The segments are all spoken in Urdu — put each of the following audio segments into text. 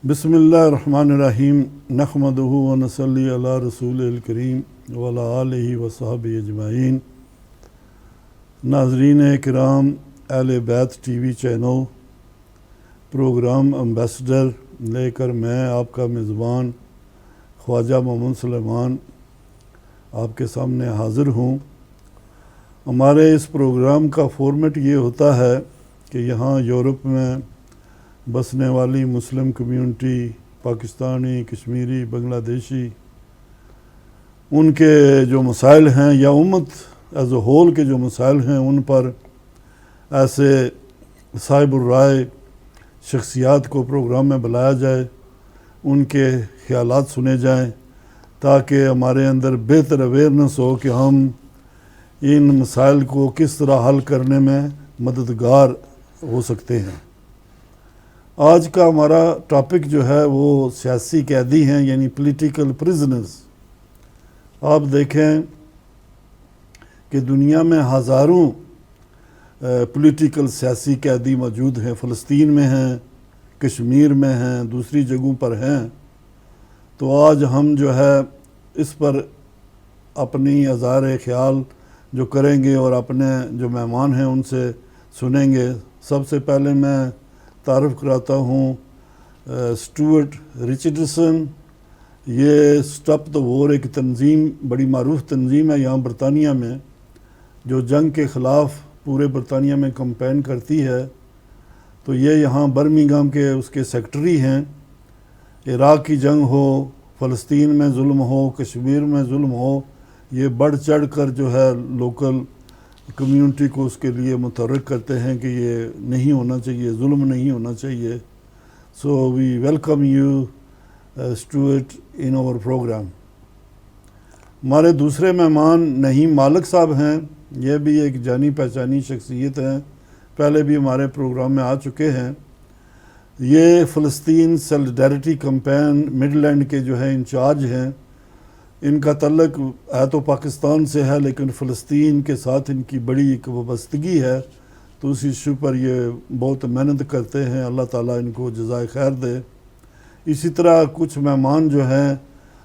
بسم اللہ الرحمن الرحیم نحمدہ و نصلی علی رسول الکریم وعلی آلہ و صحبہ اجمعین۔ ناظرین کرام، Ahlebait T V channel program ambassador لے کر میں آپ کا میزبان خواجہ محمد سلیمان آپ کے سامنے حاضر ہوں۔ ہمارے اس پروگرام کا فارمیٹ یہ ہوتا ہے کہ یہاں یورپ میں بسنے والی مسلم کمیونٹی، پاکستانی، کشمیری، بنگلہ دیشی، ان کے جو مسائل ہیں یا امت ایز اے ہول کے جو مسائل ہیں ان پر ایسے صاحب الرائے شخصیات کو پروگرام میں بلایا جائے، ان کے خیالات سنے جائیں تاکہ ہمارے اندر بہتر اویئرنس ہو کہ ہم ان مسائل کو کس طرح حل کرنے میں مددگار ہو سکتے ہیں۔ آج کا ہمارا ٹاپک جو ہے وہ سیاسی قیدی ہیں، یعنی پولیٹیکل پرزنرز۔ آپ دیکھیں کہ دنیا میں ہزاروں پولیٹیکل سیاسی قیدی موجود ہیں، فلسطین میں ہیں، کشمیر میں ہیں، دوسری جگہوں پر ہیں۔ تو آج ہم جو ہے اس پر اپنی اظہار خیال جو کریں گے اور اپنے جو مہمان ہیں ان سے سنیں گے۔ سب سے پہلے میں تعارف کراتا ہوں اسٹوارٹ رچرڈسن۔ یہ سٹاپ دی وار ایک تنظیم، بڑی معروف تنظیم ہے یہاں برطانیہ میں، جو جنگ کے خلاف پورے برطانیہ میں کمپین کرتی ہے۔ تو یہ یہاں برمنگھم کے اس کے سیکٹری ہیں۔ عراق کی جنگ ہو، فلسطین میں ظلم ہو، کشمیر میں ظلم ہو، یہ بڑھ چڑھ کر جو ہے لوکل کمیونٹی کو اس کے لیے متحرک کرتے ہیں کہ یہ نہیں ہونا چاہیے، ظلم نہیں ہونا چاہیے۔ So we welcome you Stuart in our program. ہمارے دوسرے مہمان نہیم مالک صاحب ہیں۔ یہ بھی ایک جانی پہچانی شخصیت ہیں، پہلے بھی ہمارے پروگرام میں آ چکے ہیں۔ یہ فلسطین سیلیڈیرٹی کمپین مڈل اینڈ کے جو ہے انچارج ہیں۔ ان کا تعلق ہے تو پاکستان سے ہے، لیکن فلسطین کے ساتھ ان کی بڑی ایک وابستگی ہے، تو اس ایشو پر یہ بہت محنت کرتے ہیں۔ اللہ تعالیٰ ان کو جزائے خیر دے۔ اسی طرح کچھ مہمان جو ہیں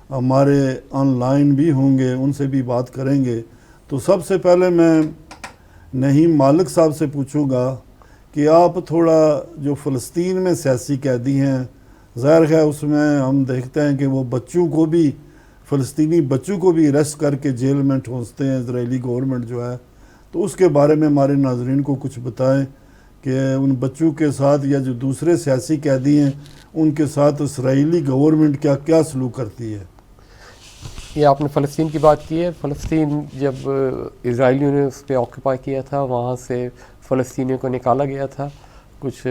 ہمارے آن لائن بھی ہوں گے، ان سے بھی بات کریں گے۔ تو سب سے پہلے میں نہیم مالک صاحب سے پوچھوں گا کہ آپ تھوڑا جو فلسطین میں سیاسی قیدی ہیں، ظاہر ہے اس میں ہم دیکھتے ہیں کہ وہ بچوں کو بھی، فلسطینی بچوں کو بھی اریسٹ کر کے جیل میں ٹھونستے ہیں اسرائیلی گورنمنٹ جو ہے۔ تو اس کے بارے میں ہمارے ناظرین کو کچھ بتائیں کہ ان بچوں کے ساتھ یا جو دوسرے سیاسی قیدی ہیں ان کے ساتھ اسرائیلی گورنمنٹ کیا سلوک کرتی ہے۔ یہ آپ نے فلسطین کی بات کی ہے۔ فلسطین جب اسرائیلیوں نے اس پہ آکوپائی کیا تھا، وہاں سے فلسطینیوں کو نکالا گیا تھا۔ کچھ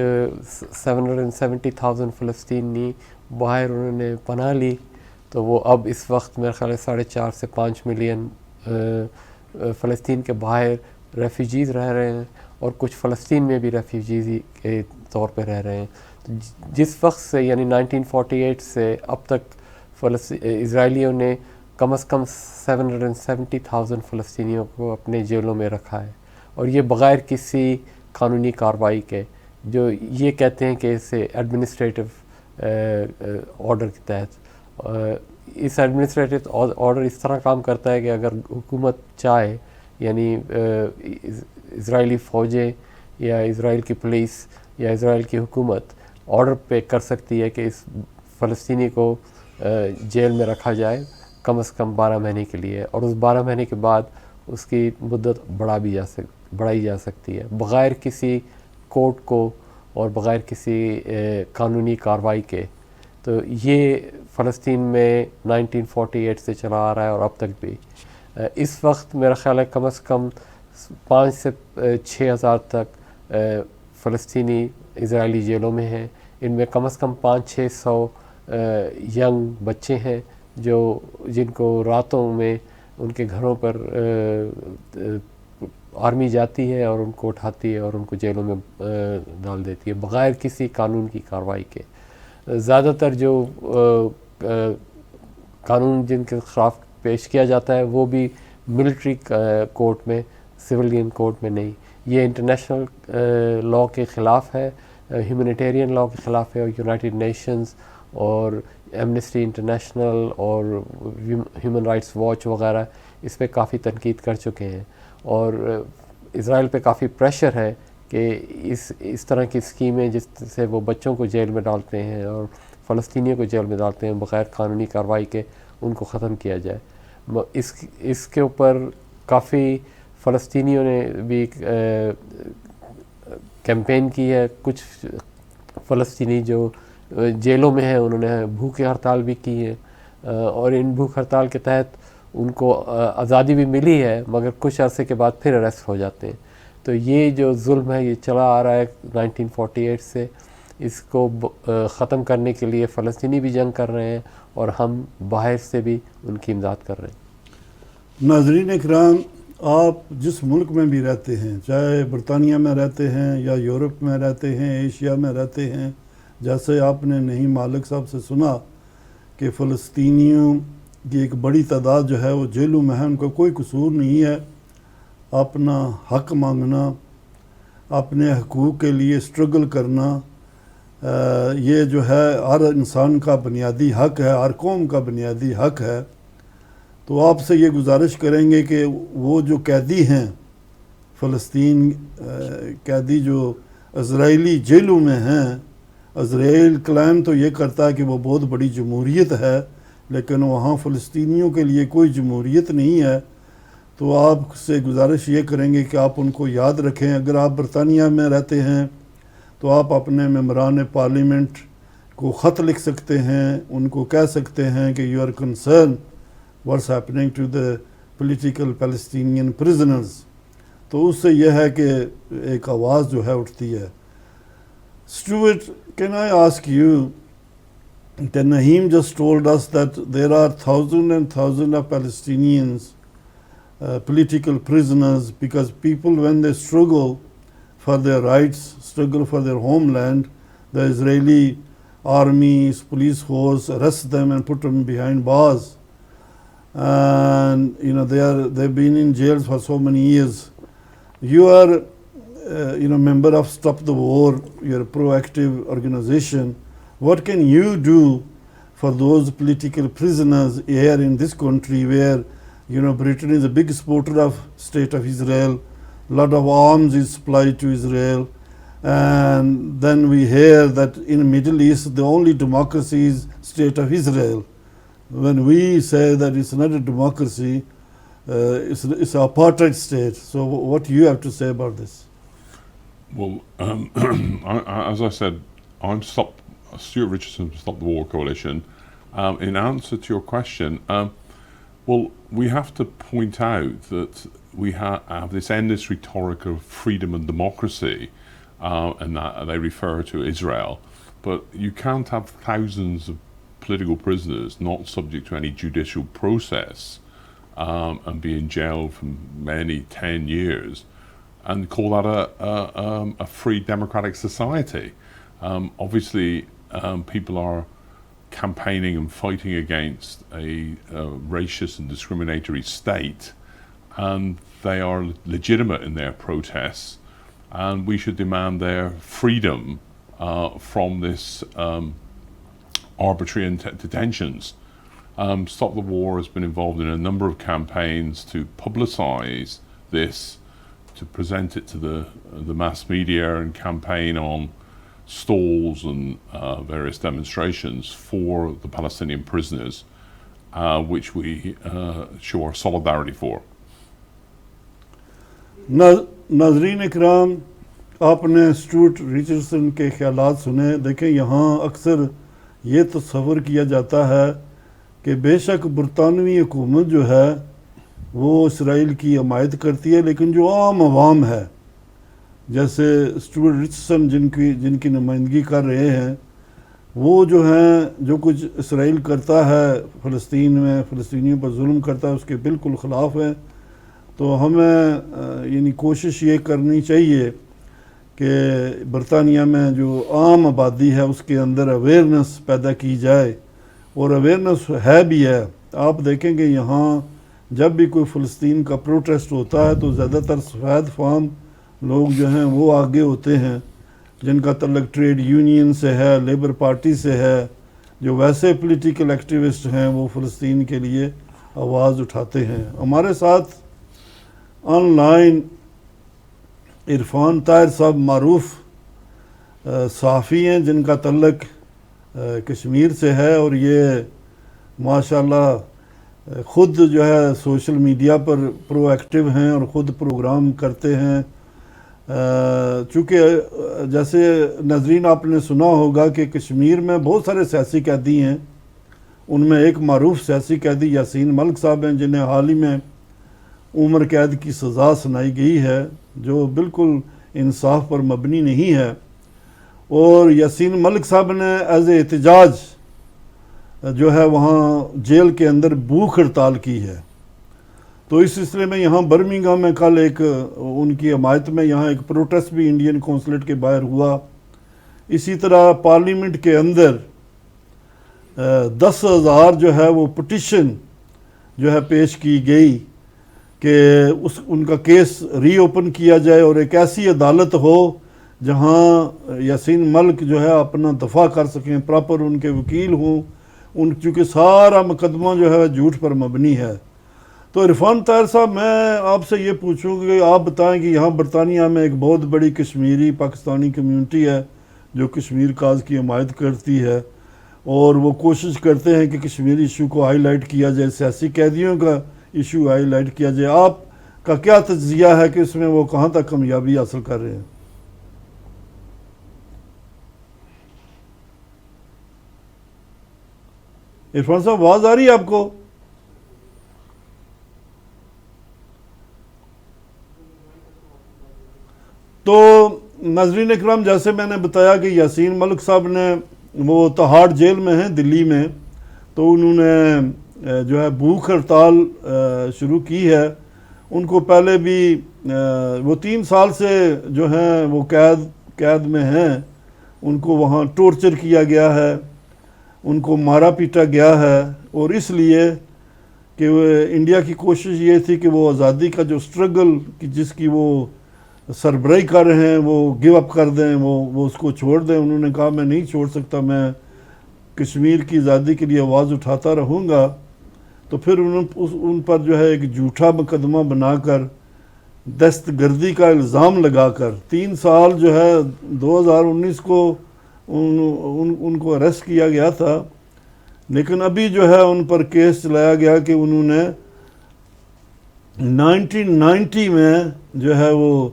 770,000 فلسطینی باہر انہوں نے پناہ لی۔ تو وہ اب اس وقت میرے خیال ہے 4.5 سے 5 ملین فلسطین کے باہر ریفیوجیز رہ رہے ہیں، اور کچھ فلسطین میں بھی ریفیوجیز کے طور پہ رہ رہے ہیں۔ جس وقت سے یعنی 1948 سے اب تک اسرائیلیوں نے کم از کم 770,000 فلسطینیوں کو اپنے جیلوں میں رکھا ہے، اور یہ بغیر کسی قانونی کارروائی کے، جو یہ کہتے ہیں کہ اسے ایڈمنسٹریٹو آرڈر کے تحت۔ اس ایڈمنسٹریٹو آرڈر اس طرح کام کرتا ہے کہ اگر حکومت چاہے، یعنی اسرائیلی فوجیں یا اسرائیل کی پولیس یا اسرائیل کی حکومت آرڈر پہ کر سکتی ہے کہ اس فلسطینی کو جیل میں رکھا جائے کم از کم 12 مہینے کے لیے، اور اس 12 مہینے کے بعد اس کی مدت بڑھائی جا سکتی ہے بغیر کسی کورٹ کو اور بغیر کسی قانونی کارروائی کے۔ تو یہ فلسطین میں 1948 سے چلا آ رہا ہے اور اب تک بھی۔ اس وقت میرا خیال ہے کم از کم 5 سے 6 ہزار تک فلسطینی اسرائیلی جیلوں میں ہیں۔ ان میں کم از کم 500-600 ینگ بچے ہیں جن کو راتوں میں ان کے گھروں پر آرمی جاتی ہے اور ان کو اٹھاتی ہے اور ان کو جیلوں میں ڈال دیتی ہے بغیر کسی قانون کی کارروائی کے۔ زیادہ تر جو قانون جن کے خلاف پیش کیا جاتا ہے وہ بھی ملٹری کورٹ میں، سویلین کورٹ میں نہیں۔ یہ انٹرنیشنل لاء کے خلاف ہے۔ ہیومینیٹیرین لاء کے خلاف ہے، اور یونائٹڈ نیشنز اور ایمنسٹی انٹرنیشنل اور ہیومن رائٹس واچ وغیرہ اس پہ کافی تنقید کر چکے ہیں، اور اسرائیل پہ کافی پریشر ہے کہ اس طرح کی اسکیمیں جس سے وہ بچوں کو جیل میں ڈالتے ہیں اور فلسطینیوں کو جیل میں ڈالتے ہیں بغیر قانونی کارروائی کے، ان کو ختم کیا جائے۔ اس کے اوپر کافی فلسطینیوں نے بھی کیمپین کی ہے، کچھ فلسطینی جو جیلوں میں ہیں انہوں نے بھوک ہڑتال بھی کی ہے، اور ان بھوک ہڑتال کے تحت ان کو آزادی بھی ملی ہے، مگر کچھ عرصے کے بعد پھر اریسٹ ہو جاتے ہیں۔ تو یہ جو ظلم ہے یہ چلا آ رہا ہے 1948 سے، اس کو ختم کرنے کے لیے فلسطینی بھی جنگ کر رہے ہیں اور ہم باہر سے بھی ان کی امداد کر رہے ہیں۔ ناظرین اکرام، آپ جس ملک میں بھی رہتے ہیں، چاہے برطانیہ میں رہتے ہیں یا یورپ میں رہتے ہیں، ایشیا میں رہتے ہیں، جیسے آپ نے نہیں مالک صاحب سے سنا کہ فلسطینیوں کی ایک بڑی تعداد جو ہے وہ جیلوں میں ہے، ان کا کوئی قصور نہیں ہے۔ اپنا حق مانگنا، اپنے حقوق کے لیے اسٹرگل کرنا، یہ جو ہے ہر انسان کا بنیادی حق ہے، ہر قوم کا بنیادی حق ہے۔ تو آپ سے یہ گزارش کریں گے کہ وہ جو قیدی ہیں فلسطین قیدی جو اسرائیلی جیلوں میں ہیں، اسرائیل کلیم تو یہ کرتا ہے کہ وہ بہت بڑی جمہوریت ہے، لیکن وہاں فلسطینیوں کے لیے کوئی جمہوریت نہیں ہے۔ تو آپ سے گزارش یہ کریں گے کہ آپ ان کو یاد رکھیں۔ اگر آپ برطانیہ میں رہتے ہیں تو آپ اپنے ممبران پارلیمنٹ کو خط لکھ سکتے ہیں، ان کو کہہ سکتے ہیں کہ you are concern what's happening to the political Palestinian prisoners. تو اس سے یہ ہے کہ ایک آواز جو ہے اٹھتی ہے۔ Stuart, can I ask you, that Naheem just told us that there are thousands and thousands of Palestinians, political prisoners, because people, when they struggle for their rights, struggle for their homeland, the Israeli army, police force arrest them and put them behind bars. And they've been in jails for so many years. You are member of Stop the War, you're a proactive organization. What can you do for those political prisoners here in this country where, Britain is a big supporter of State of Israel, a lot of arms is supplied to Israel, and then we hear that in Middle East the only democracy is State of Israel. When we say that it's not a democracy, it's an apartheid state. So what do you have to say about this? Well, as I said, I'm Stuart Richardson from Stop the War Coalition. In answer to your question, well, we have to point out that we have this endless rhetoric of freedom and democracy, and that they refer to Israel, but you can't have thousands of political prisoners not subject to any judicial process and be in jail for many 10 years. And call that a free democratic society. Obviously, people are campaigning and fighting against a racist and discriminatory state, and they are legitimate in their protests, and we should demand their freedom from this arbitrary detentions. Stop the War has been involved in a number of campaigns to publicize this, to present it to the mass media and campaign on stalls and various demonstrations for the Palestinian prisoners, which we show our solidarity for. ناظرین اکرام، آپ نے اسٹوارٹ ریچرڈسن کے خیالات سنے۔ دیکھیں، یہاں اکثر یہ تصور کیا جاتا ہے کہ بے شک برطانوی حکومت جو ہے وہ اسرائیل کی حمایت کرتی ہے، لیکن جو عام عوام ہے، جیسے اسٹوارٹ ریچرڈسن جن کی نمائندگی کر رہے ہیں، وہ جو ہیں جو کچھ اسرائیل کرتا ہے فلسطین میں، فلسطینیوں پر ظلم کرتا ہے، اس کے بالکل خلاف ہے۔ تو ہمیں کوشش یہ کرنی چاہیے کہ برطانیہ میں جو عام آبادی ہے اس کے اندر اویئرنس پیدا کی جائے، اور اویئرنس ہے بھی ہے۔ آپ دیکھیں گے یہاں جب بھی کوئی فلسطین کا پروٹیسٹ ہوتا ہے تو زیادہ تر سفید فام لوگ جو ہیں وہ آگے ہوتے ہیں، جن کا تعلق ٹریڈ یونین سے ہے، لیبر پارٹی سے ہے، جو ویسے پولیٹیکل ایکٹیوسٹ ہیں، وہ فلسطین کے لیے آواز اٹھاتے ہیں. ہمارے ساتھ آن لائن عرفان طاہر صاحب معروف صحافی ہیں جن کا تعلق کشمیر سے ہے، اور یہ ماشاءاللہ خود جو ہے سوشل میڈیا پر پرو ایکٹیو ہیں اور خود پروگرام کرتے ہیں. چونکہ جیسے ناظرین آپ نے سنا ہوگا کہ کشمیر میں بہت سارے سیاسی قیدی ہیں. ان میں ایک معروف سیاسی قیدی یاسین ملک صاحب ہیں جنہیں حال ہی میں عمر قید کی سزا سنائی گئی ہے، جو بالکل انصاف پر مبنی نہیں ہے. اور یاسین ملک صاحب نے ایز اے احتجاج جو ہے وہاں جیل کے اندر بھوک ہڑتال کی ہے. تو اس سلسلے میں یہاں برمنگھم میں کل ایک ان کی حمایت میں یہاں ایک پروٹیسٹ بھی انڈین قونصلیٹ کے باہر ہوا. اسی طرح پارلیمنٹ کے اندر 10,000 جو ہے وہ پٹیشن جو ہے پیش کی گئی کہ ان کا کیس ری اوپن کیا جائے اور ایک ایسی عدالت ہو جہاں یاسین ملک جو ہے اپنا دفاع کر سکیں، پراپر ان کے وکیل ہوں. چونکہ سارا مقدمہ جو ہے جھوٹ پر مبنی ہے. تو عرفان طاہر صاحب، میں آپ سے یہ پوچھوں کہ آپ بتائیں کہ یہاں برطانیہ میں ایک بہت بڑی کشمیری پاکستانی کمیونٹی ہے جو کشمیر کاز کی حمایت کرتی ہے، اور وہ کوشش کرتے ہیں کہ کشمیر ایشو کو ہائی لائٹ کیا جائے، سیاسی قیدیوں کا ایشو ہائی لائٹ کیا جائے. آپ کا کیا تجزیہ ہے کہ اس میں وہ کہاں تک کامیابی حاصل کر رہے ہیں؟ عرفان صاحب آواز آ رہی ہے آپ کو؟ تو ناظرین اکرام، جیسے میں نے بتایا کہ یاسین ملک صاحب نے وہ تہاڑ جیل میں ہیں دلی میں، تو انہوں نے جو ہے بھوک ہڑتال شروع کی ہے. ان کو پہلے بھی وہ 3 سال سے جو ہیں وہ قید میں ہیں. ان کو وہاں ٹورچر کیا گیا ہے، ان کو مارا پیٹا گیا ہے، اور اس لیے کہ انڈیا کی کوشش یہ تھی کہ وہ آزادی کا جو سٹرگل جس کی وہ سربراہی کر رہے ہیں وہ گیو اپ کر دیں، وہ اس کو چھوڑ دیں. انہوں نے کہا میں نہیں چھوڑ سکتا، میں کشمیر کی آزادی کے لیے آواز اٹھاتا رہوں گا. تو پھر ان پر جو ہے ایک جھوٹا مقدمہ بنا کر، دہشت گردی کا الزام لگا کر 3 سال جو ہے 2019 کو ان کو اریسٹ کیا گیا تھا. لیکن ابھی جو ہے ان پر کیس چلایا گیا کہ انہوں نے 1990 میں جو ہے وہ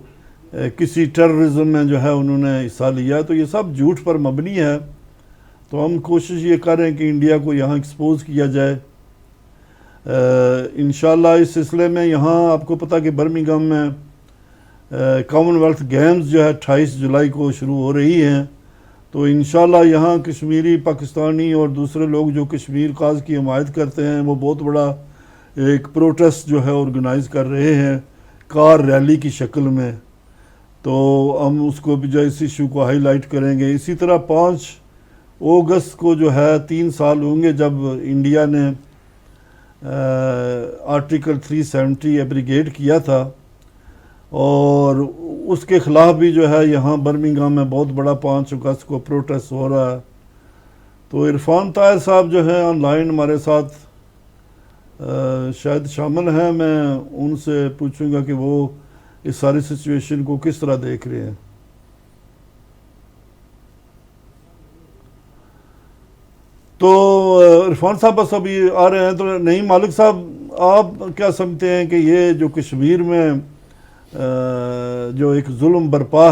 کسی ٹیررزم میں جو ہے انہوں نے حصہ لیا. تو یہ سب جھوٹ پر مبنی ہے. تو ہم کوشش یہ کر رہے ہیں کہ انڈیا کو یہاں ایکسپوز کیا جائے. انشاءاللہ اس سلسلے میں یہاں آپ کو پتہ کہ برمنگھم میں کامن ویلتھ گیمز جو ہے 28 جولائی کو شروع ہو رہی ہیں. تو انشاءاللہ یہاں کشمیری پاکستانی اور دوسرے لوگ جو کشمیر کاز کی حمایت کرتے ہیں وہ بہت بڑا ایک پروٹیسٹ جو ہے آرگنائز کر رہے ہیں کار ریلی کی شکل میں. تو ہم اس کو بھی جو اس ایشو کو ہائی لائٹ کریں گے. اسی طرح 5 اگست کو جو ہے 3 سال ہوں گے جب انڈیا نے آرٹیکل 370 ایبریگیٹ کیا تھا، اور اس کے خلاف بھی جو ہے یہاں برمنگھم میں بہت بڑا 5 اگست کو پروٹیسٹ ہو رہا ہے. تو عرفان طاہر صاحب جو ہیں آن لائن ہمارے ساتھ شاید شامل ہیں. میں ان سے پوچھوں گا کہ وہ اس ساری سچویشن کو کس طرح دیکھ رہے ہیں. تو عرفان صاحب بس ابھی آ رہے ہیں. تو نہیں مالک صاحب، آپ کیا سمجھتے ہیں کہ یہ جو کشمیر میں جو ایک ظلم برپا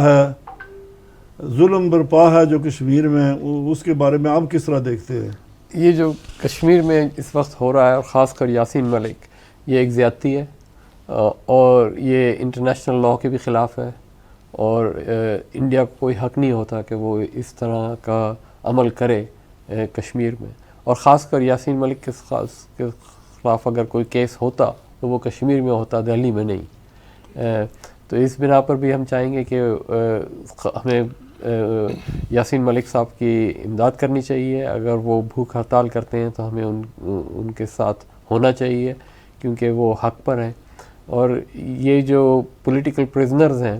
ہے جو کشمیر میں، اس کے بارے میں آپ کس طرح دیکھتے ہیں؟ یہ جو کشمیر میں اس وقت ہو رہا ہے، اور خاص کر یاسین ملک، یہ ایک زیادتی ہے، اور یہ انٹرنیشنل لاء کے بھی خلاف ہے. اور انڈیا کو کوئی حق نہیں ہوتا کہ وہ اس طرح کا عمل کرے کشمیر میں. اور خاص کر یاسین ملک کے خلاف اگر کوئی کیس ہوتا تو وہ کشمیر میں ہوتا، دہلی میں نہیں. تو اس بنا پر بھی ہم چاہیں گے کہ ہمیں یاسین ملک صاحب کی امداد کرنی چاہیے. اگر وہ بھوک ہڑتال کرتے ہیں تو ہمیں ان کے ساتھ ہونا چاہیے، کیونکہ وہ حق پر ہیں. اور یہ جو پولیٹیکل پرزنرز ہیں،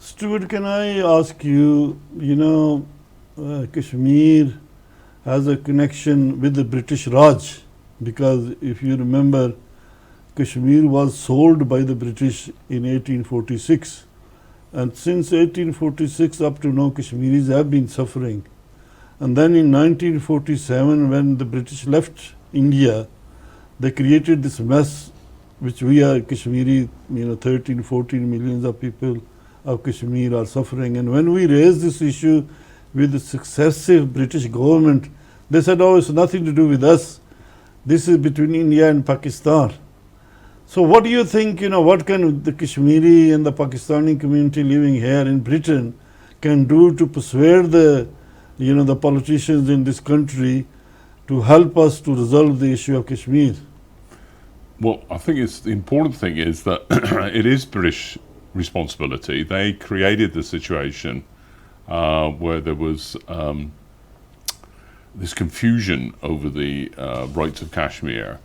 Stuart, can I ask you, Kashmir has a connection with the British Raj, because if you remember, Kashmir was sold by the British in 1846, and since 1846 up to now Kashmiris have been suffering. And then in 1947, when the British left India, they created this mess which we are Kashmiri, 13, 14 millions of people of Kashmir are suffering. And when we raised this issue with the successive British government, they said, oh, it's nothing to do with us. This is between India and Pakistan. So what do you think, what can the Kashmiri and the Pakistani community living here in Britain can do to persuade the politicians in this country to help us to resolve the issue of Kashmir? Well, I think the important thing is that it is British responsibility. They created the situation where there was this confusion over the rights of Kashmir,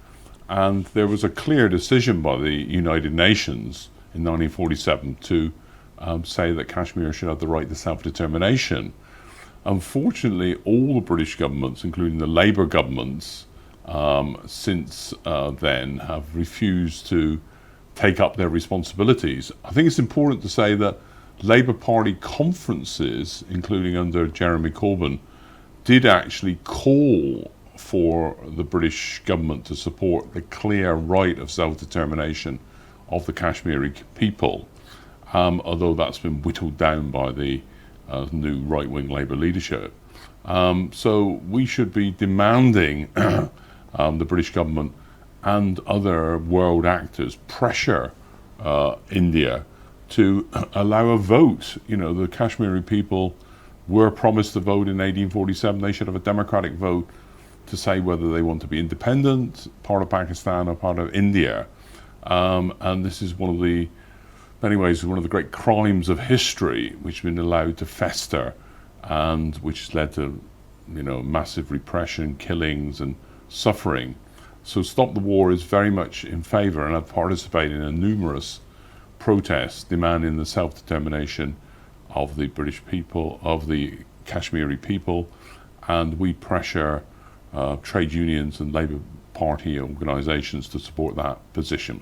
and there was a clear decision by the United Nations in 1947 to say that Kashmir should have the right to self-determination. Unfortunately, all the British governments, including the Labour governments, since then have refused to take up their responsibilities. I think it's important to say that Labour Party conferences, including under Jeremy Corbyn, did actually call for the British government to support the clear right of self-determination of the Kashmiri people, although that's been whittled down by the new right-wing Labour leadership. So we should be demanding the British government and other world actors pressure India to allow a vote. The Kashmiri people were promised a vote in 1847. They should have a democratic vote to say whether they want to be independent, part of Pakistan or part of India. And this is one of the great crimes of history which have been allowed to fester, and which has led to massive repression, killings and suffering. So Stop the War is very much in favour, and I've participated in numerous protests demanding the self-determination of the British people, of the Kashmiri people, and we pressure trade unions and Labour Party organisations to support that position.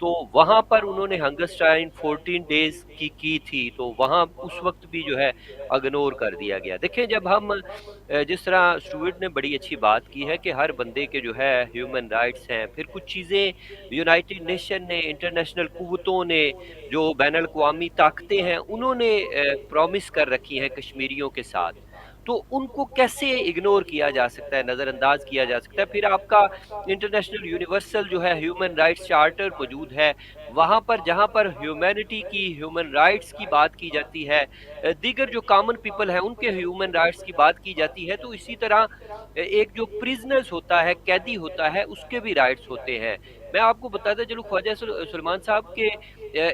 تو وہاں پر انہوں نے ہنگر اسٹرائک 14 ڈیز کی تھی، تو وہاں اس وقت بھی جو ہے اگنور کر دیا گیا۔ دیکھیں جب ہم جس طرح اسٹوئرٹ نے بڑی اچھی بات کی ہے کہ ہر بندے کے جو ہے ہیومن رائٹس ہیں، پھر کچھ چیزیں یونائٹڈ نیشن نے، انٹرنیشنل قوتوں نے، جو بین الاقوامی طاقتیں ہیں، انہوں نے پرومس کر رکھی ہیں کشمیریوں کے ساتھ، تو ان کو کیسے اگنور کیا جا سکتا ہے، نظر انداز کیا جا سکتا ہے؟ پھر آپ کا انٹرنیشنل یونیورسل جو ہے ہیومن رائٹس چارٹر موجود ہے، وہاں پر جہاں پر ہیومینٹی کی، ہیومن رائٹس کی بات کی جاتی ہے، دیگر جو کامن پیپل ہیں ان کے ہیومن رائٹس کی بات کی جاتی ہے، تو اسی طرح ایک جو پریزنرز ہوتا ہے، قیدی ہوتا ہے، اس کے بھی رائٹس ہوتے ہیں۔ میں آپ کو بتاتا چلوں خواجہ سلمان صاحب کے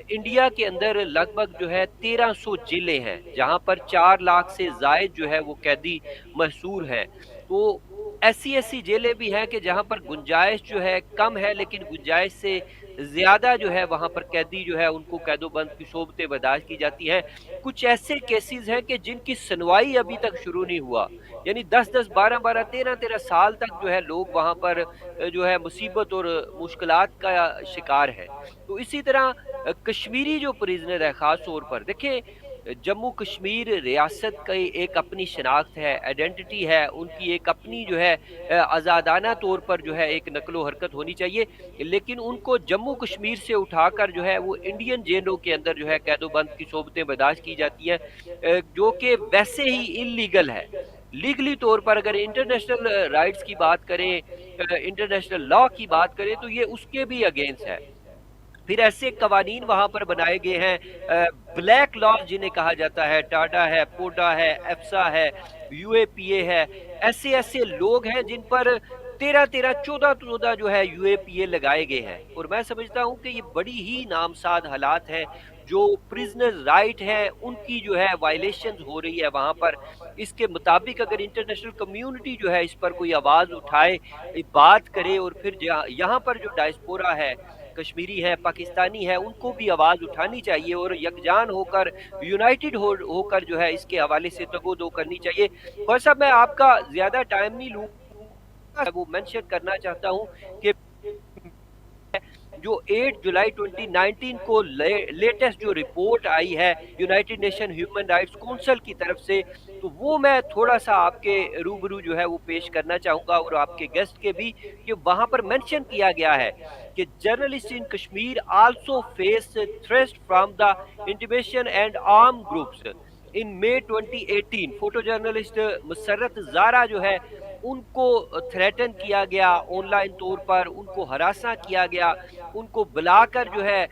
انڈیا کے اندر لگ بھگ جو ہے 1300 جیلیں ہیں، جہاں پر 4 لاکھ سے زائد جو ہے وہ قیدی محصور ہیں۔ تو ایسی جیلیں بھی ہیں کہ جہاں پر گنجائش جو ہے کم ہے، لیکن گنجائش سے زیادہ جو ہے وہاں پر قیدی جو ہے ان کو قید و بند کی صحبتیں برداشت کی جاتی ہیں۔ کچھ ایسے کیسز ہیں کہ جن کی سنوائی ابھی تک شروع نہیں ہوا، یعنی 10 10 12 12 13 13 سال تک جو ہے لوگ وہاں پر جو ہے مصیبت اور مشکلات کا شکار ہے۔ تو اسی طرح کشمیری جو پریزنر ہے، خاص طور پر دیکھیں جموں کشمیر ریاست کی ایک اپنی شناخت ہے، آئیڈینٹی ہے، ان کی ایک اپنی جو ہے آزادانہ طور پر جو ہے ایک نقل و حرکت ہونی چاہیے، لیکن ان کو جموں کشمیر سے اٹھا کر جو ہے وہ انڈین جیلوں کے اندر جو ہے قید و بند کی صحبتیں برداشت کی جاتی ہیں، جو کہ ویسے ہی انلیگل ہے۔ لیگلی طور پر اگر انٹرنیشنل رائٹس کی بات کریں، انٹرنیشنل لا کی بات کریں، تو یہ اس کے بھی اگینسٹ ہے۔ پھر ایسے قوانین وہاں پر بنائے گئے ہیں، بلیک لاز جنہیں کہا جاتا ہے، ٹاڈا ہے، پوڈا ہے، ایفسا ہے، یو اے پی اے ہے، ایسے لوگ ہیں جن پر 13 14 جو ہے یو اے پی اے لگائے گئے ہیں، اور میں سمجھتا ہوں کہ یہ بڑی ہی نامساد حالات ہیں، جو پریزنر رائٹ ہیں ان کی جو ہے وائلیشنز ہو رہی ہے وہاں پر۔ اس کے مطابق اگر انٹرنیشنل کمیونٹی جو ہے اس پر کوئی آواز اٹھائے، بات کرے، اور پھر یہاں پر جو ڈائسپورا ہے، کشمیری ہے، پاکستانی ہے، ان کو بھی آواز اٹھانی چاہیے اور یکجان ہو کر، یونائٹڈ ہو کر جو ہے اس کے حوالے سے تگ و دو کرنی چاہیے۔ خواجہ صاحب میں آپ کا زیادہ ٹائم نہیں لوں، وہ مینشن کرنا چاہتا ہوں کہ جو 8 جولائی 2019 کو لیٹسٹ جو رپورٹ آئی ہے United nation human rights council کی طرف سے، تو وہ میں تھوڑا سا آپ کے روبرو جو ہے وہ پیش کرنا چاہوں گا، اور آپ کے گیسٹ کے بھی، کہ وہاں پر مینشن کیا گیا ہے کہ journalist in Kashmir also face threat from the intimidation and arm groups in May 2018۔ Photo journalist Masrat Zahra جو ہے ان کو تھریٹن کیا گیا، آن لائن طور پر ان کو ہراساں کیا گیا، ان کو بلا کر جو ہے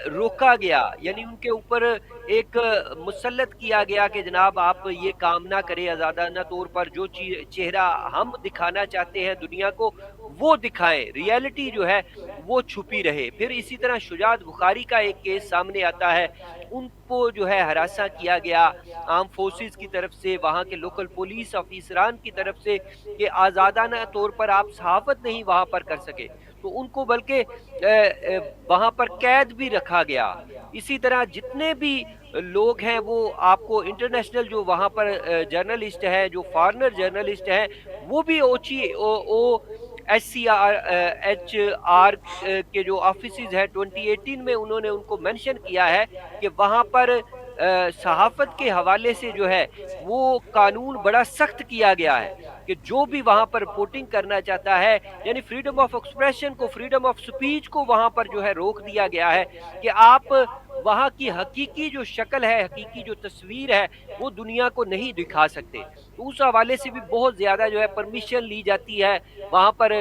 روکا گیا، یعنی ان کے اوپر ایک مسلط کیا گیا کہ جناب آپ یہ کام نہ کریں، آزادانہ طور پر جو چہرہ ہم دکھانا چاہتے ہیں دنیا کو وہ دکھائیں، ریئلٹی جو ہے وہ چھپی رہے۔ پھر اسی طرح شجاعت بخاری کا ایک کیس سامنے آتا ہے، ان کو جو ہے ہراساں کیا گیا آرم فورسز کی طرف سے، وہاں کے لوکل پولیس آفیسران کی طرف سے، کہ آزادانہ طور پر آپ صحافت نہیں وہاں پر کر سکے، تو ان کو بلکہ وہاں پر قید بھی رکھا گیا۔ اسی طرح جتنے بھی لوگ ہیں وہ آپ کو انٹرنیشنل جو وہاں پر جرنلسٹ ہیں، جو فارنر جرنلسٹ ہیں، وہ بھی O H C H R آر کے جو آفیسز ہیں 2018 میں انہوں نے ان کو مینشن کیا ہے کہ وہاں پر صحافت کے حوالے سے جو ہے وہ قانون بڑا سخت کیا گیا ہے، کہ جو بھی وہاں پر رپورٹنگ کرنا چاہتا ہے، یعنی فریڈم آف ایکسپریشن کو، فریڈم آف سپیچ کو وہاں پر جو ہے روک دیا گیا ہے، کہ آپ وہاں کی حقیقی جو شکل ہے، حقیقی جو تصویر ہے، وہ دنیا کو نہیں دکھا سکتے۔ تو اس حوالے سے بھی بہت زیادہ جو ہے پرمیشن لی جاتی ہے وہاں پر،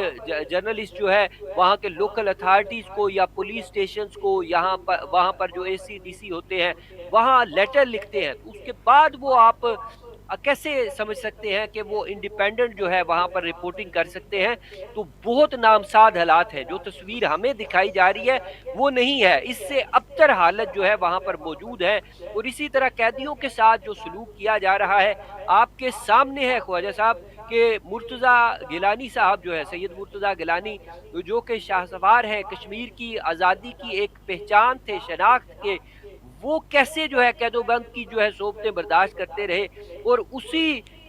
جرنلسٹ جو ہے وہاں کے لوکل اتھارٹیز کو یا پولیس اسٹیشنز کو، وہاں پر جو اے سی ڈی سی ہوتے ہیں وہاں لیٹر لکھتے ہیں، تو اس کے بعد وہ آپ کیسے سمجھ سکتے ہیں کہ وہ انڈیپینڈنٹ جو ہے وہاں پر رپورٹنگ کر سکتے ہیں؟ تو بہت نامساد حالات ہیں، جو تصویر ہمیں دکھائی جا رہی ہے وہ نہیں ہے، اس سے ابتر حالت جو ہے وہاں پر موجود ہے۔ اور اسی طرح قیدیوں کے ساتھ جو سلوک کیا جا رہا ہے آپ کے سامنے ہے خواجہ صاحب، کہ مرتضی گیلانی صاحب جو ہے، سید مرتضی گیلانی، جو کہ شاہ سوار ہیں، کشمیر کی آزادی کی ایک پہچان تھے، شناخت کے، وہ کیسے جو ہے قید و بند کی جو ہے صحبتیں برداشت کرتے رہے، اور اسی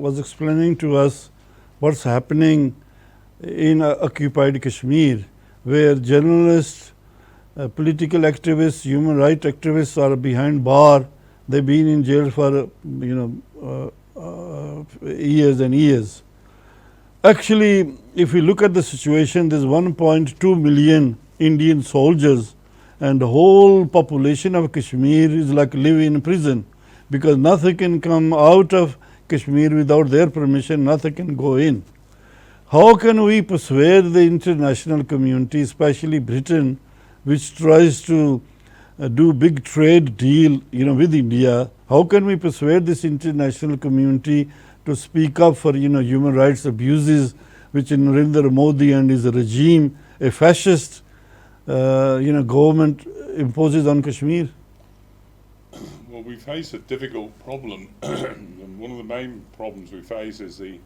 was explaining to us what's happening in occupied Kashmir, where journalists, political activists, human rights activists are behind bar. They've been in jail for years and years. Actually, if you look at the situation, there's 1.2 million Indian soldiers, and the whole population of Kashmir is like living in prison, because nothing can come out of Kashmir without their permission, nothing can go in. How can we persuade the international community, especially Britain, which tries to do big trade deal with India? How can we persuade this international community to speak up for human rights abuses which Narendra Modi and his regime, a fascist government, imposes on Kashmir? Well, we face a difficult problem. And one of the main problems we face is the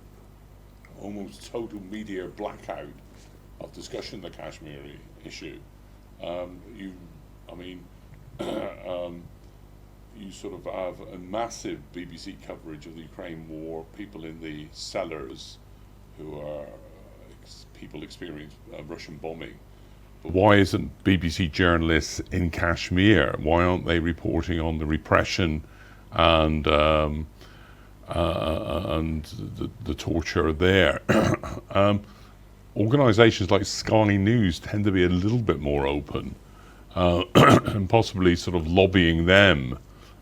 almost total media blackout of discussion the Kashmiri issue. You sort of have a massive BBC coverage of the Ukraine war, people in the cellars who are people experience Russian bombing. But why isn't BBC journalists in Kashmir? Why aren't they reporting on the repression and the torture there? Organisations like Sky News tend to be a little bit more open and possibly sort of lobbying them.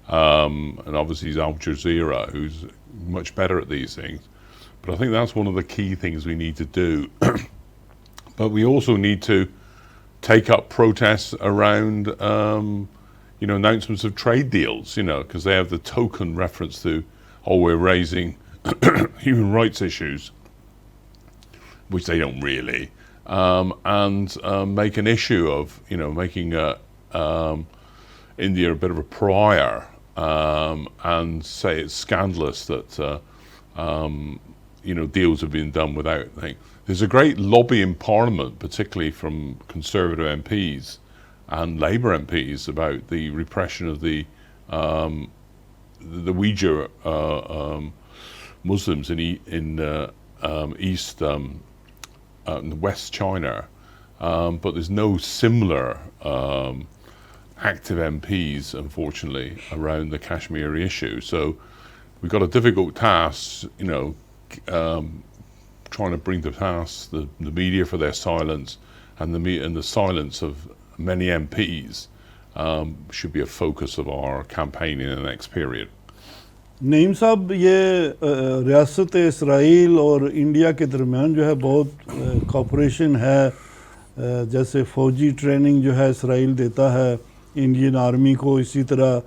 And obviously it's Al Jazeera who's much better at these things. But I think that's one of the key things we need to do. But we also need to take up protests around, announcements of trade deals, because they have the token reference to, we're raising human rights issues, which they don't really, and make an issue of, making India a bit of a pariah, and say it's scandalous that, deals have been done without things. There's a great lobby in Parliament, particularly from Conservative MPs and Labour MPs, about the repression of the Uyghur Muslims in East West China, but there's no similar active MPs, unfortunately, around the Kashmiri issue. So we've got a difficult task, trying to bring to pass the media for their silence, and the silence of many MPs should be a focus of our campaign in the next period. نعیم صاحب، یہ ریاست اسرائیل اور انڈیا کے درمیان جو ہے بہت کوپریشن ہے. جیسے فوجی ٹریننگ جو ہے اسرائیل دیتا ہے انڈین آرمی کو، اسی طرح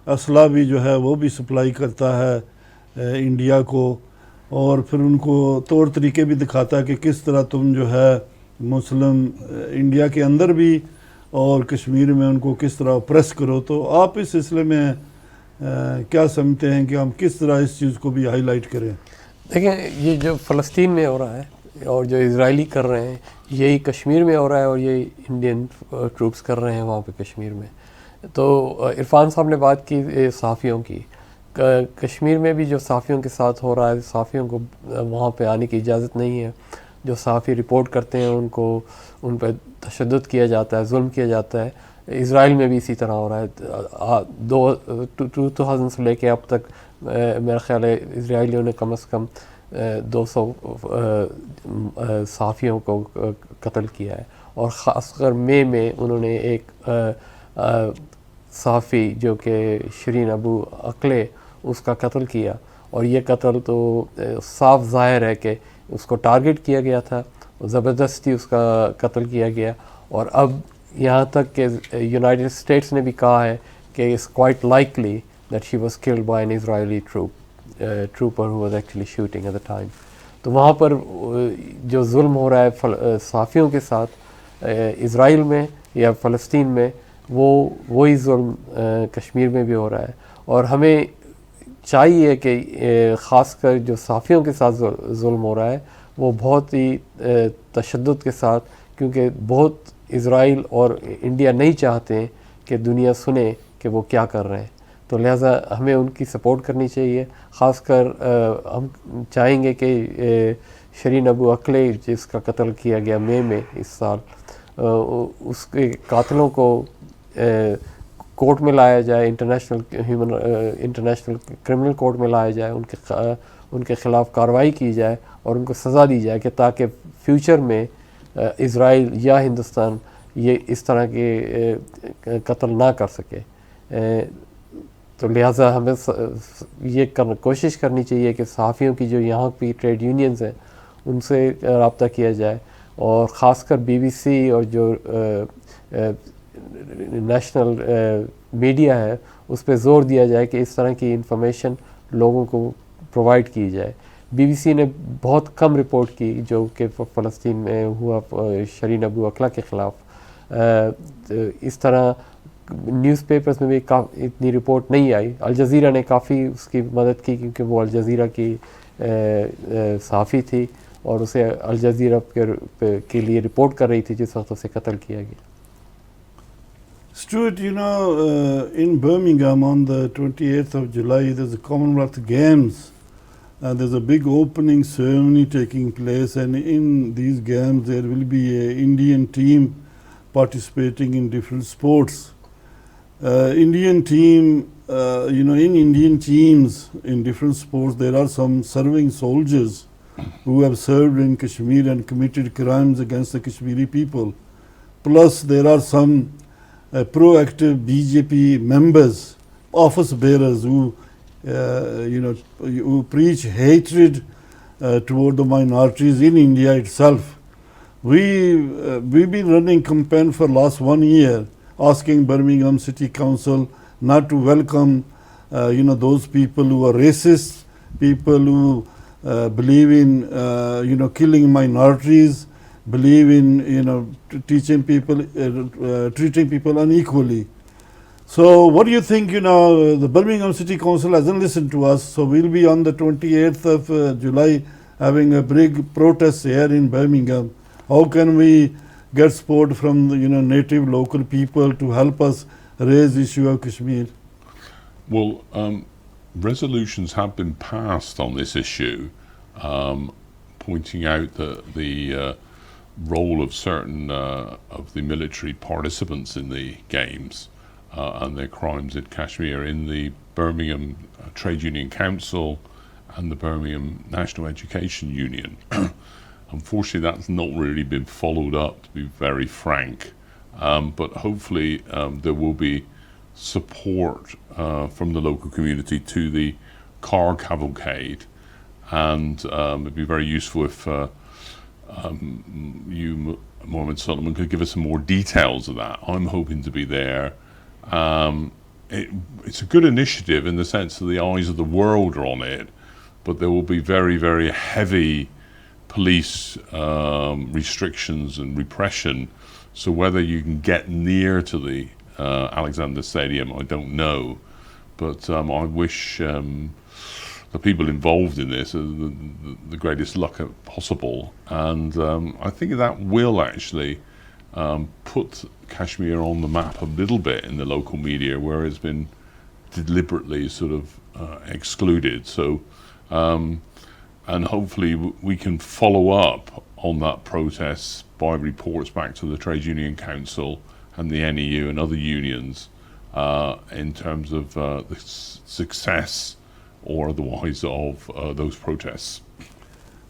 اسلحہ بھی جو ہے وہ بھی سپلائی کرتا ہے انڈیا کو، اور پھر ان کو طور طریقے بھی دکھاتا ہے کہ کس طرح تم جو ہے مسلم انڈیا کے اندر بھی اور کشمیر میں ان کو کس طرح پریس کرو. تو آپ اس سلسلے میں کیا سمجھتے ہیں کہ ہم کس طرح اس چیز کو بھی ہائی لائٹ کریں؟ دیکھیں، یہ جو فلسطین میں ہو رہا ہے اور جو اسرائیلی کر رہے ہیں، یہی کشمیر میں ہو رہا ہے اور یہی انڈین ٹروپس کر رہے ہیں وہاں پہ کشمیر میں. تو عرفان صاحب نے بات کی صحافیوں کی. کشمیر میں بھی جو صحافیوں کے ساتھ ہو رہا ہے، صحافیوں کو وہاں پہ آنے کی اجازت نہیں ہے. جو صحافی رپورٹ کرتے ہیں ان پہ تشدد کیا جاتا ہے، ظلم کیا جاتا ہے. اسرائیل میں بھی اسی طرح ہو رہا ہے. 2000 سے لے کے اب تک میرا خیال ہے اسرائیلیوں نے کم از کم 200 صحافیوں کو قتل کیا ہے. اور خاص کر مئی میں انہوں نے ایک صحافی جو کہ شرین ابو عقلے، اس کا قتل کیا. اور یہ قتل تو صاف ظاہر ہے کہ اس کو ٹارگٹ کیا گیا تھا، زبردستی اس کا قتل کیا گیا. اور اب یہاں تک کہ یونائٹڈ اسٹیٹس نے بھی کہا ہے کہ it's quite likely that she was killed by an Israeli trooper who was actually shooting at the time. تو وہاں پر جو ظلم ہو رہا ہے صحافیوں کے ساتھ اسرائیل میں یا فلسطین میں، وہی ظلم کشمیر میں بھی ہو رہا ہے. اور ہمیں چاہیے کہ خاص کر جو صحافیوں کے ساتھ ظلم ہو رہا ہے وہ بہت ہی تشدد کے ساتھ، کیونکہ بہت اسرائیل اور انڈیا نہیں چاہتے ہیں کہ دنیا سنے کہ وہ کیا کر رہے ہیں. تو لہٰذا ہمیں ان کی سپورٹ کرنی چاہیے. خاص کر ہم چاہیں گے کہ شرین ابو عقلے جس کا قتل کیا گیا مئی میں اس سال، اس کے قاتلوں کو کورٹ میں لایا جائے، انٹرنیشنل کرمنل کورٹ میں لایا جائے، ان کے خلاف کارروائی کی جائے اور ان کو سزا دی جائے، کہ تاکہ فیوچر میں اسرائیل یا ہندوستان یہ اس طرح کے قتل نہ کر سکے. تو لہٰذا ہمیں یہ کوشش کرنی چاہیے کہ صحافیوں کی جو یہاں کی ٹریڈ یونینز ہیں ان سے رابطہ کیا جائے، اور خاص کر بی بی سی اور جو نیشنل میڈیا ہے اس پہ زور دیا جائے کہ اس طرح کی انفارمیشن لوگوں کو پرووائڈ کی جائے. بی بی سی نے بہت کم رپورٹ کی جو کہ فلسطین میں ہوا شرین ابو عقلہ کے خلاف. اس طرح نیوز پیپرز میں بھی اتنی رپورٹ نہیں آئی. الجزیرہ نے کافی اس کی مدد کی کیونکہ وہ الجزیرہ کی صحافی تھی اور اسے الجزیرہ کے لیے رپورٹ کر رہی تھی جس وقت اسے قتل کیا گیا. Stuart, in Birmingham on the 28th of July, there's the Commonwealth Games. There's a big opening ceremony taking place, and in these games there will be an Indian team participating in different sports. Indian team, in Indian teams in different sports, there are some serving soldiers who have served in Kashmir and committed crimes against the Kashmiri people. Plus, there are some proactive BJP members, office bearers who preach hatred toward the minorities in India itself. We've been running campaign for last 1 year, asking Birmingham City Council not to welcome those people who are racist, people who believe in killing minorities, believe in treating people unequally. So what do you think? The Birmingham City Council hasn't listened to us, so we'll be on the 28th of July having a big protest here in Birmingham. How can we get support from the native local people to help us raise the issue of Kashmir? Well, resolutions have been passed on this issue, pointing out the role of certain of the military participants in the games and their crimes in Kashmir in the Birmingham Trade Union Council and the Birmingham National Education Union. Unfortunately, that's not really been followed up, to be very frank. But hopefully there will be support from the local community to the car cavalcade, and it'd be very useful if you, Mohammed Solomon, could give us some more details of that. I'm hoping to be there. It's a good initiative in the sense that the eyes of the world are on it, but there will be very, very heavy police restrictions and repression. So whether you can get near to the Alexander Stadium, I don't know. But I wish the people involved in this the greatest luck possible. And I think that will actually put Kashmir on the map a little bit in the local media, where it's been deliberately sort of excluded. So, and hopefully we can follow up on that protest by reports back to the Trade Union Council and the NEU and other unions in terms of the success or otherwise of those protests.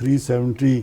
370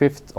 5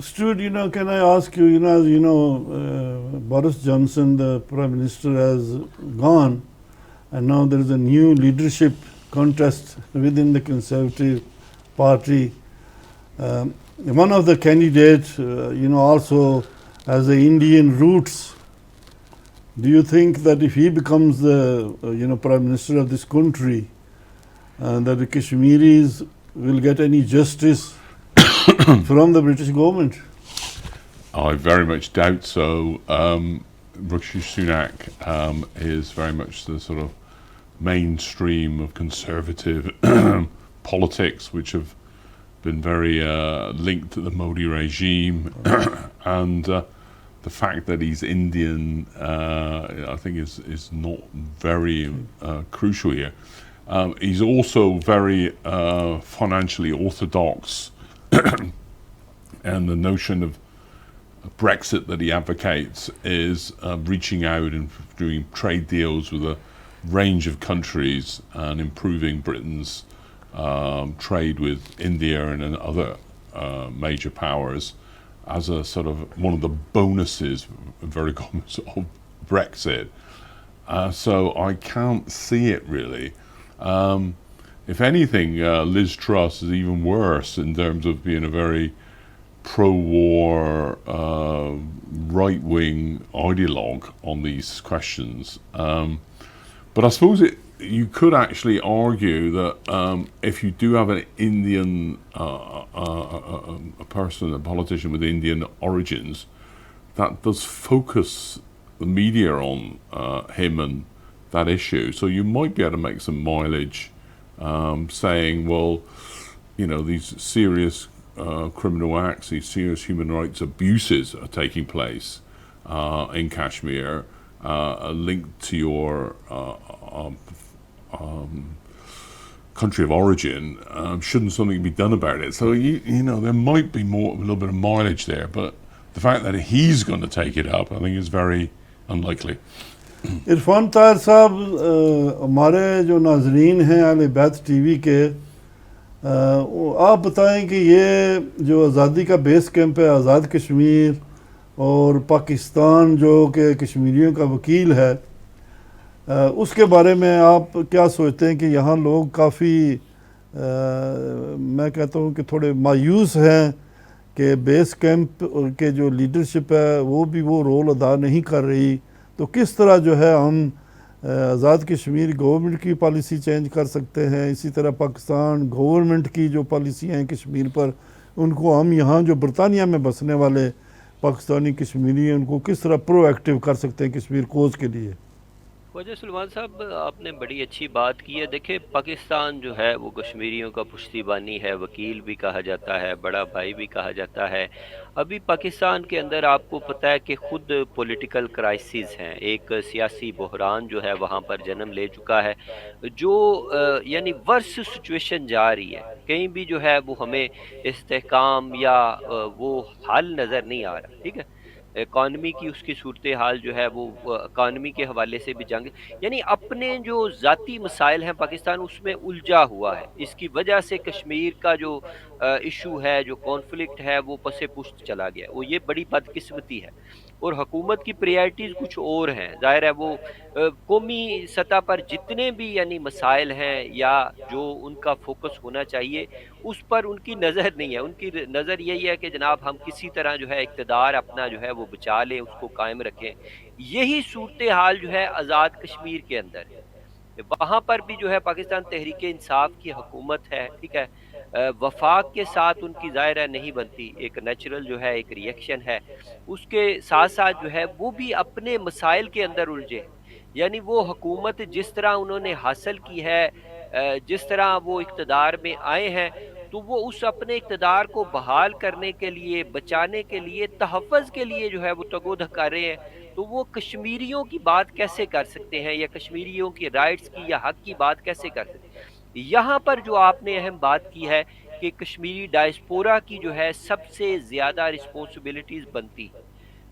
Stuart, can I ask you, Boris Johnson, the Prime Minister, has gone, and now there is a new leadership contest within the Conservative Party. One of the candidates, also has the Indian roots. Do you think that if he becomes the, Prime Minister of this country, that the Kashmiris will get any justice from the British government? I very much doubt so. Rishi Sunak is very much the sort of mainstream of conservative politics, which have been very linked to the Modi regime, and the fact that he's Indian, I think is not very crucial here. He's also very financially orthodox, and the notion of Brexit that he advocates is reaching out and doing trade deals with a range of countries and improving Britain's trade with India and other major powers as a sort of one of the bonuses, very common, of Brexit. So I can't see it really. If anything, Liz Truss is even worse in terms of being a very pro-war, right-wing ideologue on these questions. But I suppose you could actually argue that if you do have an Indian, a person, a politician with Indian origins, that does focus the media on him and that issue. So you might be able to make some mileage saying, well, these serious criminal acts, these serious human rights abuses are taking place in Kashmir, linked to your country of origin, shouldn't something be done about it? So there might be a little bit of mileage there, but the fact that he's going to take it up, I think, is very unlikely. Irfan Tahir صاحب ہمارے جو ناظرین ہیں اہل بیت ٹی وی کے، آپ بتائیں کہ یہ جو آزادی کا بیس کیمپ ہے آزاد کشمیر اور پاکستان جو کہ کشمیریوں کا وکیل ہے، اس کے بارے میں آپ کیا سوچتے ہیں کہ یہاں لوگ کافی میں کہتا ہوں کہ تھوڑے مایوس ہیں کہ بیس کیمپ کے جو لیڈرشپ ہے وہ بھی وہ رول ادا نہیں کر رہی، تو کس طرح جو ہے ہم آزاد کشمیر گورنمنٹ کی پالیسی چینج کر سکتے ہیں، اسی طرح پاکستان گورنمنٹ کی جو پالیسی ہیں کشمیر پر ان کو ہم یہاں جو برطانیہ میں بسنے والے پاکستانی کشمیری ہیں ان کو کس طرح پرو ایکٹیو کر سکتے ہیں کشمیر کوز کے لیے؟ خواجہ سلمان صاحب آپ نے بڑی اچھی بات کی ہے. دیکھیں پاکستان جو ہے وہ کشمیریوں کا پشتی بانی ہے، وکیل بھی کہا جاتا ہے، بڑا بھائی بھی کہا جاتا ہے. ابھی پاکستان کے اندر آپ کو پتہ ہے کہ خود پولیٹیکل کرائسز ہیں، ایک سیاسی بحران جو ہے وہاں پر جنم لے چکا ہے، جو یعنی ورس سچویشن جا رہی ہے. کہیں بھی جو ہے وہ ہمیں استحکام یا وہ حل نظر نہیں آ رہا. ٹھیک ہے، اکانومی کی اس کی صورتحال جو ہے وہ اکانومی کے حوالے سے بھی جنگ، یعنی اپنے جو ذاتی مسائل ہیں پاکستان اس میں الجھا ہوا ہے. اس کی وجہ سے کشمیر کا جو ایشو ہے، جو کانفلکٹ ہے، وہ پس پشت چلا گیا. وہ یہ بڑی بدقسمتی ہے، اور حکومت کی پریارٹیز کچھ اور ہیں. ظاہر ہے وہ قومی سطح پر جتنے بھی یعنی مسائل ہیں یا جو ان کا فوکس ہونا چاہیے اس پر ان کی نظر نہیں ہے. ان کی نظر یہی ہے کہ جناب ہم کسی طرح جو ہے اقتدار اپنا جو ہے وہ بچا لیں، اس کو قائم رکھیں. یہی صورتحال جو ہے آزاد کشمیر کے اندر ہے. وہاں پر بھی جو ہے پاکستان تحریک انصاف کی حکومت ہے. ٹھیک ہے، وفاق کے ساتھ ان کی ظاہرہ نہیں بنتی، ایک نیچرل جو ہے ایک ریئیکشن ہے. اس کے ساتھ ساتھ جو ہے وہ بھی اپنے مسائل کے اندر الجھے ہیں. یعنی وہ حکومت جس طرح انہوں نے حاصل کی ہے، جس طرح وہ اقتدار میں آئے ہیں، تو وہ اس اپنے اقتدار کو بحال کرنے کے لیے، بچانے کے لیے، تحفظ کے لیے جو ہے وہ تگودہ کر رہے ہیں. تو وہ کشمیریوں کی بات کیسے کر سکتے ہیں، یا کشمیریوں کی رائٹس کی یا حق کی بات کیسے کر سکتے ہیں؟ یہاں پر جو آپ نے اہم بات کی ہے کہ کشمیری ڈائسپورا کی جو ہے سب سے زیادہ رسپانسبلٹیز بنتی ہے،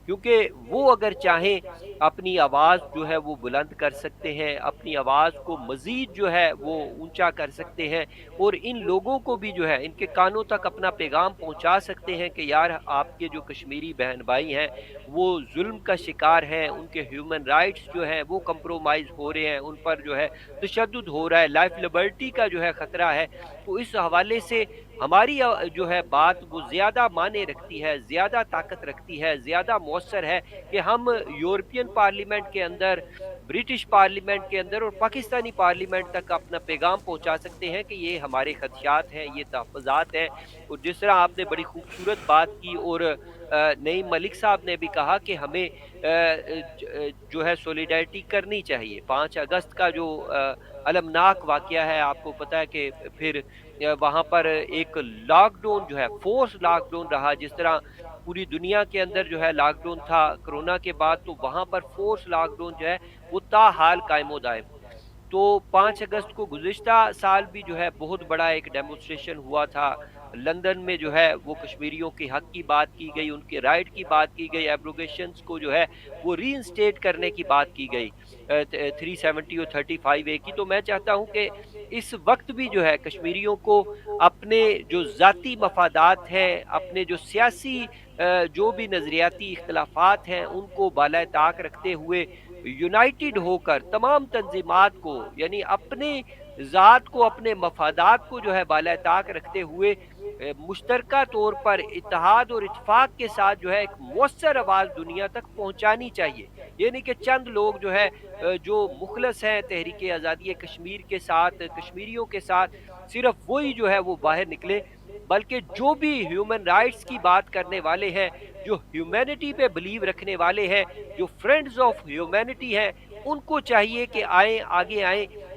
کیونکہ وہ اگر چاہیں اپنی آواز جو ہے وہ بلند کر سکتے ہیں، اپنی آواز کو مزید جو ہے وہ اونچا کر سکتے ہیں، اور ان لوگوں کو بھی جو ہے ان کے کانوں تک اپنا پیغام پہنچا سکتے ہیں کہ یار آپ کے جو کشمیری بہن بھائی ہیں وہ ظلم کا شکار ہیں، ان کے ہیومن رائٹس جو ہیں وہ کمپرومائز ہو رہے ہیں، ان پر جو ہے تشدد ہو رہا ہے، لائف لبرٹی کا جو ہے خطرہ ہے. تو اس حوالے سے ہماری جو ہے بات وہ زیادہ معنی رکھتی ہے، زیادہ طاقت رکھتی ہے، زیادہ مؤثر ہے کہ ہم یورپین پارلیمنٹ کے اندر، برٹش پارلیمنٹ کے اندر اور پاکستانی پارلیمنٹ تک اپنا پیغام پہنچا سکتے ہیں کہ یہ ہمارے خدشات ہیں، یہ تحفظات ہیں. اور جس طرح آپ نے بڑی خوبصورت بات کی، اور نئی ملک صاحب نے بھی کہا کہ ہمیں جو ہے سولیڈائرٹی کرنی چاہیے. 5 اگست کا جو المناک واقعہ ہے، آپ کو پتہ ہے کہ پھر وہاں پر ایک لاک ڈاؤن جو ہے فورس لاک ڈاؤن رہا. جس طرح پوری دنیا کے اندر جو ہے لاک ڈاؤن تھا کرونا کے بعد، تو وہاں پر فورس لاک ڈاؤن جو ہے وہ تاحال قائم و دائم. تو 5 اگست کو گزشتہ سال بھی جو ہے بہت بڑا ایک ڈیمونسٹریشن ہوا تھا لندن میں. جو ہے وہ کشمیریوں کے حق کی بات کی گئی، ان کے رائٹ کی بات کی گئی، ایبروگیشنز کو جو ہے وہ ری انسٹیٹ کرنے کی بات کی گئی 370 اور 35A کی. تو میں چاہتا ہوں کہ اس وقت بھی جو ہے کشمیریوں کو اپنے جو ذاتی مفادات ہیں، اپنے جو سیاسی جو بھی نظریاتی اختلافات ہیں، ان کو بالائے طاق رکھتے ہوئے یونائٹڈ ہو کر تمام تنظیمات کو، یعنی اپنے ذات کو، اپنے مفادات کو جو ہے بالائے طاق رکھتے ہوئے مشترکہ طور پر اتحاد اور اتفاق کے ساتھ جو ہے ایک مؤثر آواز دنیا تک پہنچانی چاہیے. یعنی کہ چند لوگ جو ہے جو مخلص ہیں تحریک آزادی کشمیر کے ساتھ، کشمیریوں کے ساتھ، صرف وہی جو ہے وہ باہر نکلے، بلکہ جو بھی ہیومن رائٹس کی بات کرنے والے ہیں، جو ہیومینٹی پہ بلیو رکھنے والے ہیں، جو فرینڈز آف ہیومینٹی ہیں، ان کو چاہیے کہ آئیں، آگے آئیں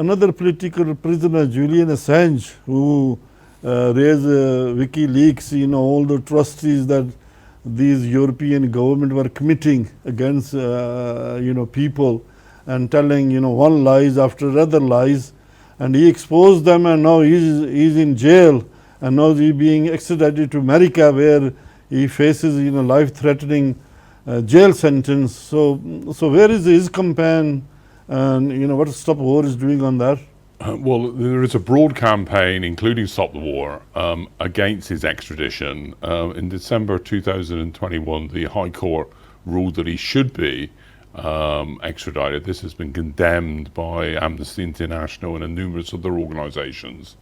another political prisoner, Julian Assange, who raised WikiLeaks, all the atrocities that these European government were committing against people and telling one lies after other lies, and he exposed them, and now he's in jail, and now he's being extradited to America where he faces life-threatening jail sentence. So where is his campaign, and what Stop War is doing on that? Well, there is a broad campaign, including Stop the War, against his extradition. In December 2021, the High Court ruled that he should be extradited. This has been condemned by Amnesty International and numerous other organisations.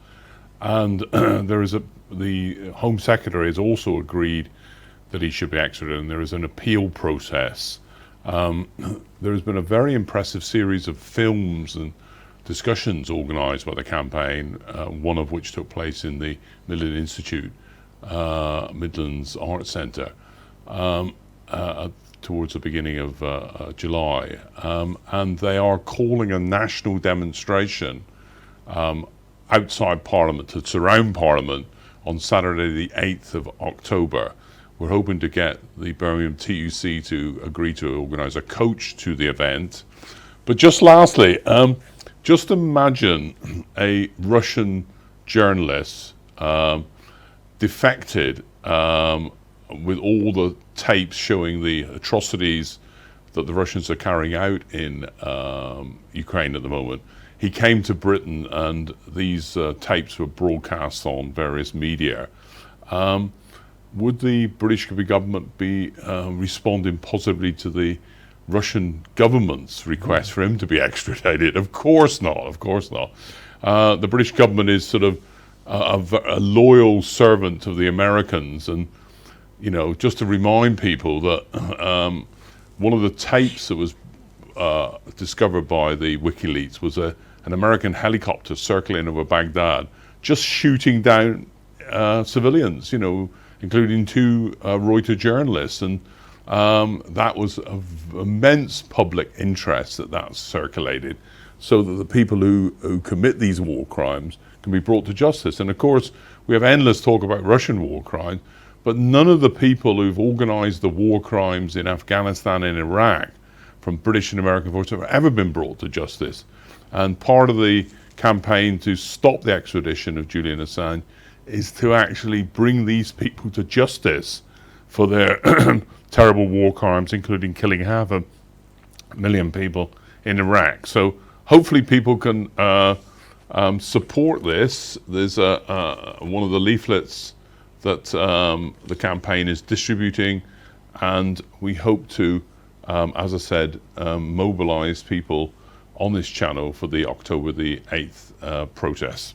And the Home Secretary has also agreed that he should be extradited, and there is an appeal process. There has been a very impressive series of films and discussions organised by the campaign, one of which took place in the Midland Institute, Midlands Art Centre, towards the beginning of July. And they are calling a national demonstration outside Parliament to surround Parliament on Saturday the 8th of October. We're hoping to get the Birmingham TUC to agree to organise a coach to the event. But just lastly, just imagine a Russian journalist defected with all the tapes showing the atrocities that the Russians are carrying out in Ukraine at the moment. He came to Britain and these tapes were broadcast on various media. Would the British government be responding positively to the Russian government's request for him to be extradited? Of course not, of course not. The British government is sort of a loyal servant of the Americans, and just to remind people that one of the tapes that was discovered by the WikiLeaks was an American helicopter circling over Baghdad, just shooting down civilians, including 2 Reuters journalists, and that was of immense public interest that circulated, so that the people who commit these war crimes can be brought to justice. And of course, we have endless talk about Russian war crimes, but none of the people who've organised the war crimes in Afghanistan and Iraq from British and American forces have ever been brought to justice. And part of the campaign to stop the extradition of Julian Assange is to actually bring these people to justice for their terrible war crimes, including killing 500,000 people in Iraq. So hopefully people can support this. There's one of the leaflets that the campaign is distributing, and we hope to, as I said, mobilize people on this channel for the October the 8th protest.